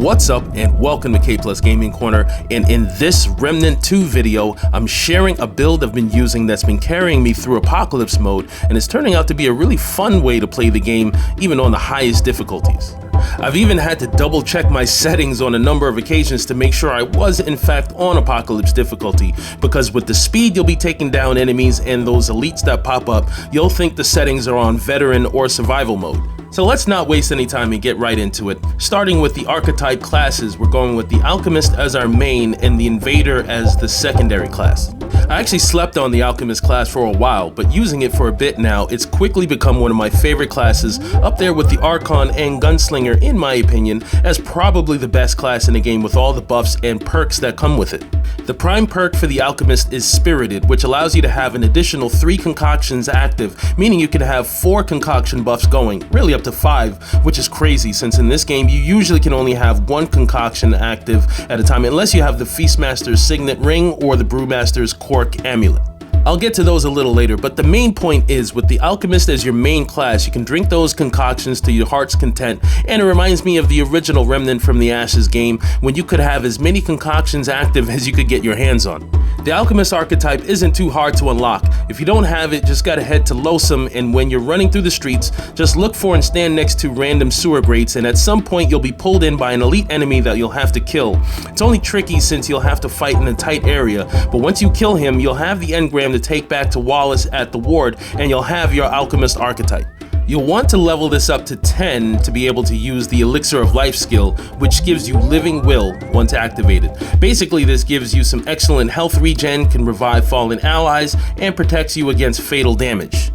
What's up and welcome to KplusGaming Corner, and in this Remnant 2 video, I'm sharing a build I've been using that's been carrying me through Apocalypse mode, and it's turning out to be a really fun way to play the game, even on the highest difficulties. I've even had to double check my settings on a number of occasions to make sure I was in fact on Apocalypse difficulty, because with the speed you'll be taking down enemies and those elites that pop up, you'll think the settings are on veteran or survival mode. So let's not waste any time and get right into it. Starting with the archetype classes, we're going with the Alchemist as our main and the Invader as the secondary class. I actually slept on the Alchemist class for a while, but using it for a bit now, it's quickly become one of my favorite classes, up there with the Archon and Gunslinger in my opinion, as probably the best class in the game with all the buffs and perks that come with it. The prime perk for the Alchemist is Spirited, which allows you to have an additional 3 concoctions active, meaning you can have 4 concoction buffs going, really up to 5, which is crazy since in this game you usually can only have 1 concoction active at a time unless you have the Feastmaster's Signet Ring or the Brewmaster's Cork Amulet. I'll get to those a little later, but the main point is with the Alchemist as your main class, you can drink those concoctions to your heart's content, and it reminds me of the original Remnant from the Ashes game when you could have as many concoctions active as you could get your hands on. The Alchemist archetype isn't too hard to unlock. If you don't have it, just gotta head to Loathsome, and when you're running through the streets, just look for and stand next to random sewer grates, and at some point you'll be pulled in by an elite enemy that you'll have to kill. It's only tricky since you'll have to fight in a tight area, but once you kill him, you'll have the engram to take back to Wallace at the ward, and you'll have your Alchemist archetype. You'll want to level this up to 10 to be able to use the Elixir of Life skill, which gives you Living Will once activated. Basically, this gives you some excellent health regen, can revive fallen allies, and protects you against fatal damage.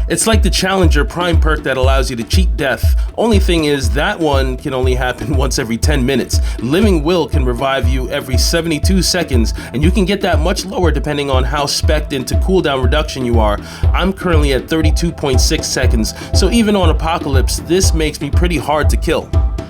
It's like the Challenger prime perk that allows you to cheat death. Only thing is, that one can only happen once every 10 minutes. Living Will can revive you every 72 seconds, and you can get that much lower depending on how spec'd into cooldown reduction you are. I'm currently at 32.6 seconds, so even on Apocalypse, this makes me pretty hard to kill.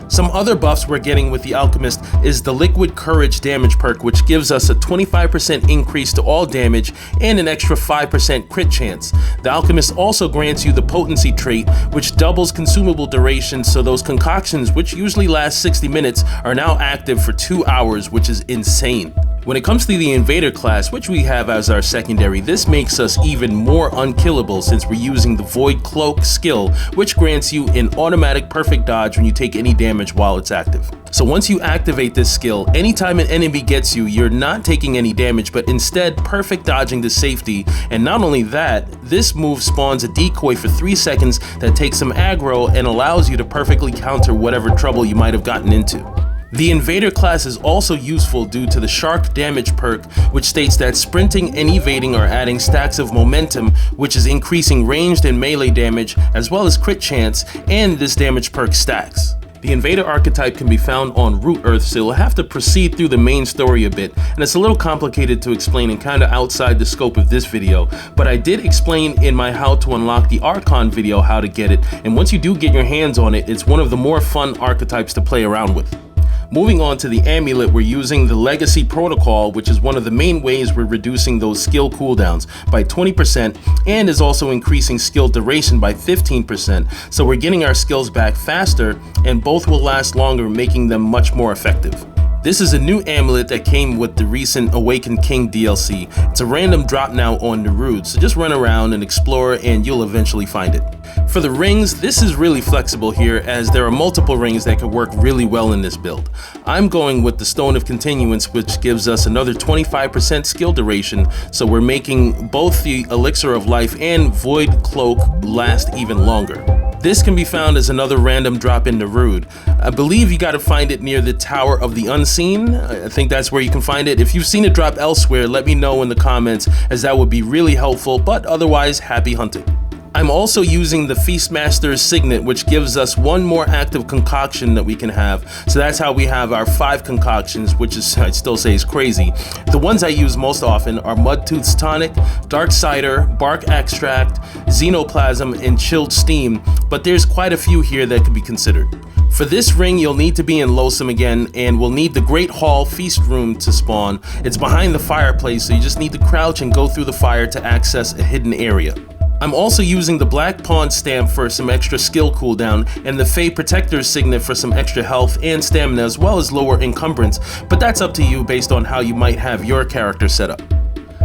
Some other buffs we're getting with the Alchemist is the Liquid Courage damage perk, which gives us a 25% increase to all damage and an extra 5% crit chance. The Alchemist also grants you the Potency trait, which doubles consumable duration, so those concoctions, which usually last 60 minutes, are now active for 2 hours, which is insane. When it comes to the Invader class, which we have as our secondary, this makes us even more unkillable since we're using the Void Cloak skill, which grants you an automatic perfect dodge when you take any damage while it's active. So once you activate this skill, anytime an enemy gets you, you're not taking any damage, but instead perfect dodging to safety. And not only that, this move spawns a decoy for 3 seconds that takes some aggro and allows you to perfectly counter whatever trouble you might have gotten into. The Invader class is also useful due to the Shark damage perk, which states that sprinting and evading are adding stacks of momentum, which is increasing ranged and melee damage, as well as crit chance, and this damage perk stacks. The Invader archetype can be found on Root Earth, so you'll have to proceed through the main story a bit, and it's a little complicated to explain and kinda outside the scope of this video, but I did explain in my How to Unlock the Archon video how to get it, and once you do get your hands on it, it's one of the more fun archetypes to play around with. Moving on to the amulet, we're using the Legacy Protocol, which is one of the main ways we're reducing those skill cooldowns by 20% and is also increasing skill duration by 15%, so we're getting our skills back faster and both will last longer, making them much more effective. This is a new amulet that came with the recent Awakened King DLC. It's a random drop now on Nerude, so just run around and explore and you'll eventually find it. For the rings, this is really flexible here as there are multiple rings that could work really well in this build. I'm going with the Stone of Continuance, which gives us another 25% skill duration, so we're making both the Elixir of Life and Void Cloak last even longer. This can be found as another random drop in Nerude. I believe you gotta find it near the Tower of the Unseen. I think that's where you can find it. If you've seen it drop elsewhere, let me know in the comments, as that would be really helpful, but otherwise, happy hunting. I'm also using the Feastmaster's Signet, which gives us 1 more active concoction that we can have. So that's how we have our 5 concoctions, which is, I'd still say, is crazy. The ones I use most often are Mudtooth's Tonic, Dark Cider, Bark Extract, Xenoplasm, and Chilled Steam, but there's quite a few here that could be considered. For this ring, you'll need to be in Loathsome again, and we'll need the Great Hall Feast Room to spawn. It's behind the fireplace, so you just need to crouch and go through the fire to access a hidden area. I'm also using the Black Pawn stamp for some extra skill cooldown and the Fey Protector's signet for some extra health and stamina as well as lower encumbrance, but that's up to you based on how you might have your character set up.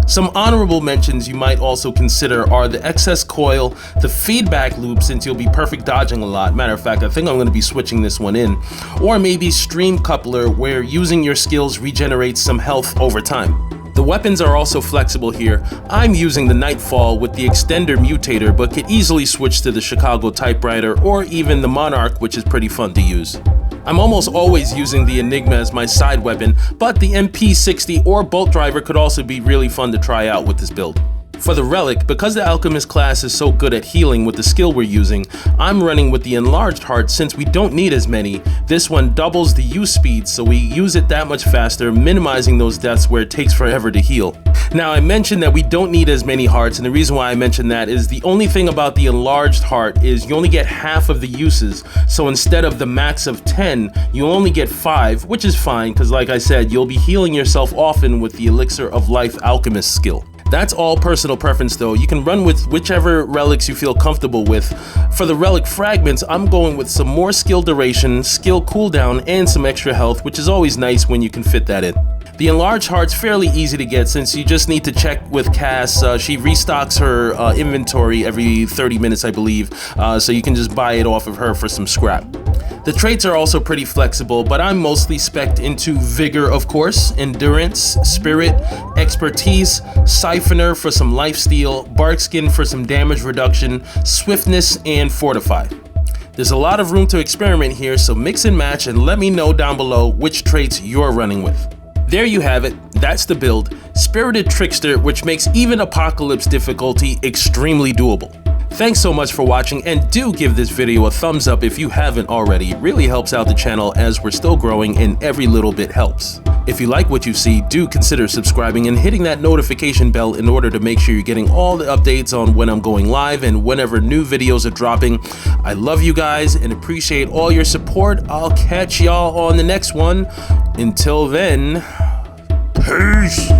Some honorable mentions you might also consider are the excess coil, the feedback loop since you'll be perfect dodging a lot, matter of fact I think I'm going to be switching this one in, or maybe stream coupler where using your skills regenerates some health over time. The weapons are also flexible here. I'm using the Nightfall with the Extender Mutator, but could easily switch to the Chicago Typewriter or even the Monarch, which is pretty fun to use. I'm almost always using the Enigma as my side weapon, but the MP60 or Bolt Driver could also be really fun to try out with this build. For the Relic, because the Alchemist class is so good at healing with the skill we're using, I'm running with the Enlarged Heart since we don't need as many. This one doubles the use speed, so we use it that much faster, minimizing those deaths where it takes forever to heal. Now, I mentioned that we don't need as many hearts, and the reason why I mentioned that is the only thing about the Enlarged Heart is you only get half of the uses, so instead of the max of 10, you only get 5, which is fine, because like I said, you'll be healing yourself often with the Elixir of Life Alchemist skill. That's all personal preference though. You can run with whichever relics you feel comfortable with. For the relic fragments, I'm going with some more skill duration, skill cooldown, and some extra health, which is always nice when you can fit that in. The Enlarged Heart's fairly easy to get since you just need to check with Cass. She restocks her inventory every 30 minutes, I believe, so you can just buy it off of her for some scrap. The traits are also pretty flexible, but I'm mostly spec'd into Vigor, of course, Endurance, Spirit, Expertise, Siphoner for some lifesteal, Barkskin for some damage reduction, Swiftness, and Fortify. There's a lot of room to experiment here, so mix and match and let me know down below which traits you're running with. There you have it, that's the build, Spirited Trickster, which makes even Apocalypse difficulty extremely doable. Thanks so much for watching, and do give this video a thumbs up if you haven't already. It really helps out the channel as we're still growing and every little bit helps. If you like what you see, do consider subscribing and hitting that notification bell in order to make sure you're getting all the updates on when I'm going live and whenever new videos are dropping. I love you guys and appreciate all your support. I'll catch y'all on the next one. Until then, peace!